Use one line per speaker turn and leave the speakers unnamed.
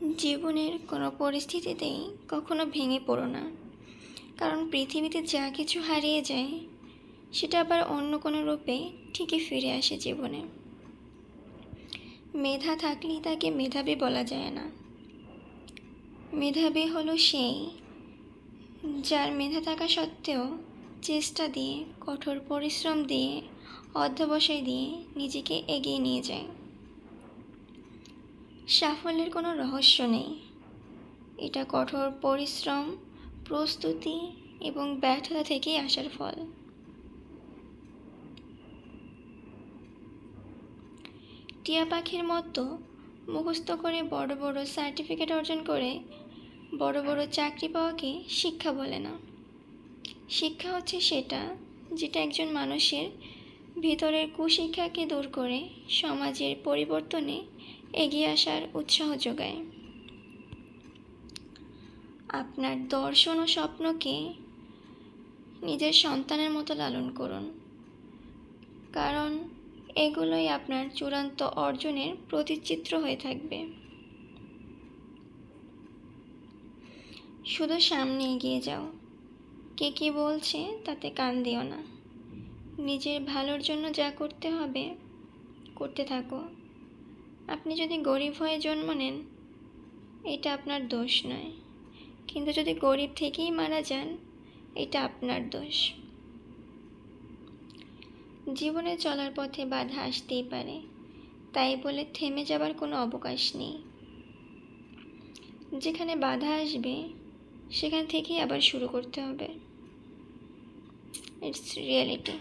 জীবনের কোনো পরিস্থিতিতেই কখনো ভেঙে পড়ো না, কারণ পৃথিবীতে যা কিছু হারিয়ে যায় সেটা আবার অন্য কোনো রূপে ঠিকই ফিরে আসে জীবনে। মেধা থাকলেই তাকে মেধাবী বলা যায় না। মেধাবী হলো সেই, যার মেধা থাকা সত্ত্বেও চেষ্টা দিয়ে, কঠোর পরিশ্রম দিয়ে, অধ্যবসায় দিয়ে নিজেকে এগিয়ে নিয়ে যায়। সাফল্যের কোনো রহস্য নেই, এটা কঠোর পরিশ্রম, প্রস্তুতি এবং ব্যর্থতা থেকেই আসার ফল। টিয়া পাখির মতো মুখস্থ করে বড় বড় সার্টিফিকেট অর্জন করে বড় বড় চাকরি পাওয়াকে শিক্ষা বলে না। শিক্ষা হচ্ছে সেটা, যেটা একজন মানুষের ভিতরের কুশিক্ষাকে দূর করে সমাজের পরিবর্তনে এগিয়ে আসার উৎসাহ যোগায়। আপনার দর্শন ও স্বপ্নকে নিজের সন্তানের মতো লালন করুন, কারণ এগুলোই আপনার চূড়ান্ত অর্জনের প্রতিচিত্র হয়ে থাকবে। শুধু সামনে এগিয়ে যাও, কে কী বলছে তাতে কান দিও না। নিজের ভালোর জন্য যা করতে হবে করতে থাকো। আপনি যদি গরিব হয়ে জন্ম নেন, এটা আপনার দোষ নয়, কিন্তু যদি গরিব থেকেই মারা যান, এটা আপনার দোষ। জীবনে চলার পথে বাধা আসতেই পারে, তাই বলে থেমে যাবার কোনো অবকাশ নেই। যেখানে বাধা আসবে সেখান থেকেই আবার শুরু করতে হবে। It's reality.